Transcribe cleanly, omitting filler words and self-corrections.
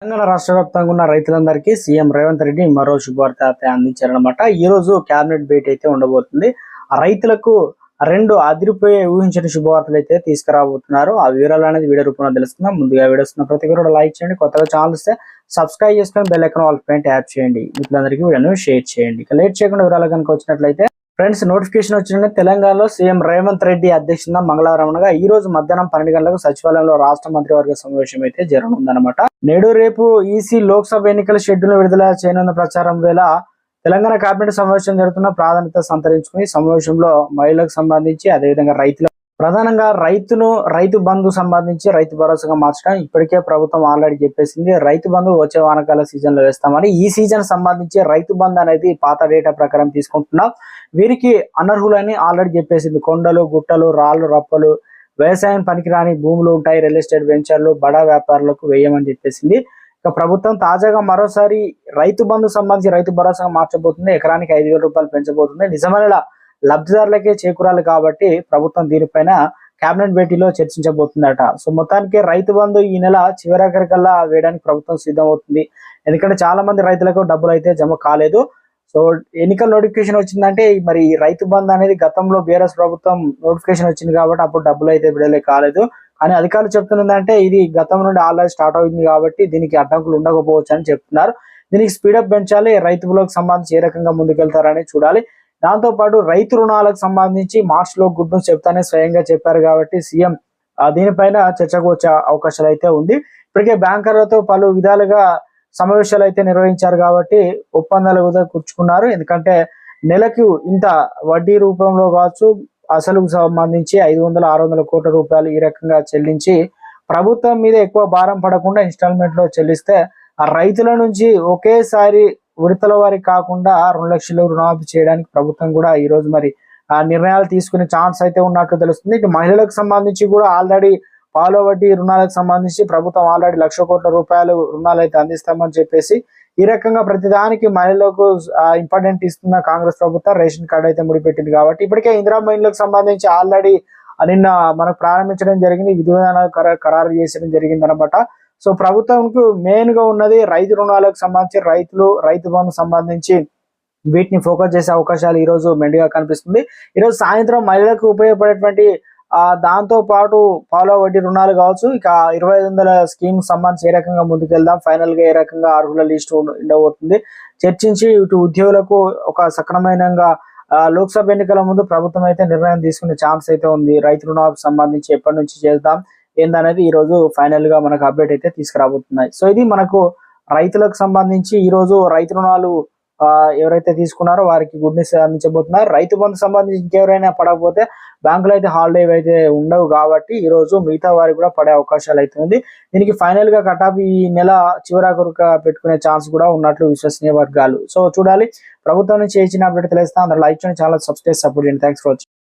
తెలంగాణ రాష్ట్ర వ్యాప్తంగా ఉన్న రైతులందరికీ సీఎం రేవంత్ రెడ్డి మరో శుభవార్త అయితే అందించారనమాట. ఈ రోజు కేబినెట్ భేటీ అయితే ఉండబోతుంది. ఆ రైతులకు రెండు అదిరిపోయే ఊహించిన శుభవార్తలు అయితే తీసుకురాబోతున్నారు. ఆ వివరాలు అనేది వీడియో రూపంలో తెలుసుకుందాం. ముందుగా వీడియో వస్తున్న ప్రతి ఒక్కరు లైక్ చేయండి, కొత్తగా ఛానల్ వస్తే సబ్స్క్రైబ్ చేసుకొని బెల్ ఐకాన్ ఆల్ పైన ట్యాప్ చేయండి. మిత్రులందరికీ వీడియోను షేర్ చేయండి. లేట్ చేయకుండా వివరాలు కనుక వచ్చినట్లయితే ఫ్రెండ్స్, నోటిఫికేషన్ వచ్చిన తెలంగాణలో సీఎం రేవంత్ రెడ్డి అధ్యక్షతన మంగళవారం అనగా ఈ రోజు మధ్యాహ్నం 12 గంటలకు సచివాలయంలో రాష్ట్ర మంత్రివర్గ సమావేశం అయితే జరగనుందన్నమాట. నేడు రేపు ఈసీ లోక్సభ ఎన్నికల షెడ్యూల్ విడుదల చేయనున్న ప్రచారం వేళ తెలంగాణ కేబినెట్ సమావేశం జరుగుతున్న ప్రాధాన్యత సంతరించుకుని సమావేశంలో మహిళలకు సంబంధించి అదేవిధంగా ప్రధానంగా రైతు బంధు సంబంధించి రైతు భరోసాగా మార్చడం ఇప్పటికే ప్రభుత్వం ఆల్రెడీ చెప్పేసింది. రైతు బంధు వచ్చే వానకాల సీజన్ లో వేస్తామని. ఈ సీజన్ సంబంధించి రైతు బంధు అనేది పాత డేటా ప్రకారం తీసుకుంటున్నాం. వీరికి అనర్హులని ఆల్రెడీ చెప్పేసింది. కొండలు, గుట్టలు, రాళ్ళు, రప్పలు, వ్యవసాయం పనికిరాని భూములు ఉంటాయి, రియల్ ఎస్టేట్ వెంచర్లు, బడా వ్యాపారులకు వేయమని చెప్పేసింది. ఇక ప్రభుత్వం తాజాగా మరోసారి రైతు బంధు సంబంధించి రైతు భరోసాగా మార్చబోతుంది. ఎకరానికి 5,000 రూపాయలు పెంచబోతుంది. నిజమైన లబ్ధిదారులకే చేకూరాలి కాబట్టి ప్రభుత్వం దీనిపైన కేబినెట్ భేటీలో చర్చించబోతుందట. సో మొత్తానికి రైతు బంధు ఈ నెల చివరాఖరికల్లా వేయడానికి ప్రభుత్వం సిద్ధమవుతుంది. ఎందుకంటే చాలా మంది రైతులకు డబ్బులు అయితే జమ కాలేదు. సో ఎన్నికల నోటిఫికేషన్ వచ్చిందంటే మరి రైతు బంధు అనేది గతంలో బీఆర్ఎస్ ప్రభుత్వం నోటిఫికేషన్ వచ్చింది కాబట్టి అప్పుడు డబ్బులు అయితే విడుదల కాలేదు. కానీ అధికారులు చెప్తున్నదంటే ఇది గతం నుండి ఆల్రెడీ స్టార్ట్ అవుతుంది కాబట్టి దీనికి అడ్డంకులు ఉండకపోవచ్చు అని చెప్తున్నారు. దీనికి స్పీడప్ పెంచాలి. రైతులకు సంబంధించి ఏ రకంగా ముందుకెళ్తారని చూడాలి. దాంతో పాటు రైతు రుణాలకు సంబంధించి మార్చ్ లో గుడ్ న్యూస్ చెప్తానే స్వయంగా చెప్పారు కాబట్టి సీఎం దీనిపైన చర్చకు వచ్చే అవకాశాలు అయితే ఉంది. ఇప్పటికే బ్యాంకర్లతో పలు విధాలుగా సమావేశాలు అయితే నిర్వహించారు కాబట్టి ఒప్పందాలు కూడా కూర్చుకున్నారు. ఎందుకంటే నెలకు ఇంత వడ్డీ రూపంలో కావచ్చు, అసలుకు సంబంధించి 500-600 కోట్ల రూపాయలు ఈ రకంగా చెల్లించి ప్రభుత్వం మీద ఎక్కువ భారం పడకుండా ఇన్స్టాల్మెంట్ లో చెల్లిస్తే ఆ రైతుల నుంచి ఒకేసారి విడతల వారికి కాకుండా 2 లక్షలు రుణమాఫీ చేయడానికి ప్రభుత్వం కూడా ఈ రోజు మరి ఆ నిర్ణయాలు తీసుకునే ఛాన్స్ అయితే ఉన్నట్లు తెలుస్తుంది. ఇటు మహిళలకు సంబంధించి కూడా ఆల్రెడీ పాలో వడ్డీ రుణాలకు సంబంధించి ప్రభుత్వం ఆల్రెడీ 1,00,000 కోట్ల రూపాయలు రుణాలు అయితే అందిస్తామని చెప్పేసి ఈ రకంగా ప్రతిదానికి మహిళలకు ఇంపార్టెంట్ ఇస్తున్న కాంగ్రెస్ ప్రభుత్వం రేషన్ కార్డు అయితే ముడిపెట్టింది కాబట్టి ఇప్పటికే ఇందిరా మహిళలకు సంబంధించి ఆల్రెడీ నిన్న మనకు ప్రారంభించడం జరిగింది. విధి విధానాలు ఖరారు చేసడం జరిగింది అనమాట. సో ప్రభుత్వంకు మెయిన్ గా ఉన్నది రైతు రుణాలకు సంబంధించి రైతు బంధు సంబంధించి వీటిని ఫోకస్ చేసే అవకాశాలు ఈ రోజు మెండుగా కనిపిస్తుంది. ఈరోజు సాయంత్రం మహిళలకు ఉపయోగపడేటువంటి దాంతో పాటు పాలో వడ్డీ రుణాలు కావచ్చు, ఇక 2,500 స్కీమ్ సంబంధించి ఏ రకంగా ముందుకెళ్దాం, ఫైనల్ గా ఏ రకంగా అర్హుల లిస్టు ఉండబోతుంది చర్చించి ఇటు ఉద్యోగులకు ఒక సక్రమంగా లోక్సభ ఎన్నికల ముందు ప్రభుత్వం అయితే నిర్ణయం తీసుకునే ఛాన్స్ అయితే ఉంది. రైతు రుణాలకు సంబంధించి ఎప్పటి నుంచి చేద్దాం ఏందనేది ఈ రోజు ఫైనల్ గా మనకు అప్డేట్ అయితే తీసుకురాబోతున్నాయి. సో ఇది మనకు రైతులకు సంబంధించి ఈ రోజు రైతు రుణాలు ఎవరైతే తీసుకున్నారో వారికి గుడ్ న్యూస్ అందించబోతున్నారు. రైతు బంధు సంబంధించి ఇంకెవరైనా పడకపోతే బ్యాంకులు అయితే హాలిడే అయితే ఉండవు కాబట్టి ఈ రోజు మిగతా వారికి కూడా పడే అవకాశాలు అయితే ఉంది. దీనికి ఫైనల్ గా కటాఫ్ ఈ నెల చివరాఖరుగా పెట్టుకునే ఛాన్స్ కూడా ఉన్నట్లు విశ్వసనీయ వర్గాలు. సో చూడాలి. ప్రభుత్వం నుంచి ఇచ్చిన అప్డేట్ తెలుస్తా. అందరూ లైక్ చేయండి, ఛానల్ సబ్స్క్రైబ్ సపోర్ట్ చేయండి. Thanks for watching.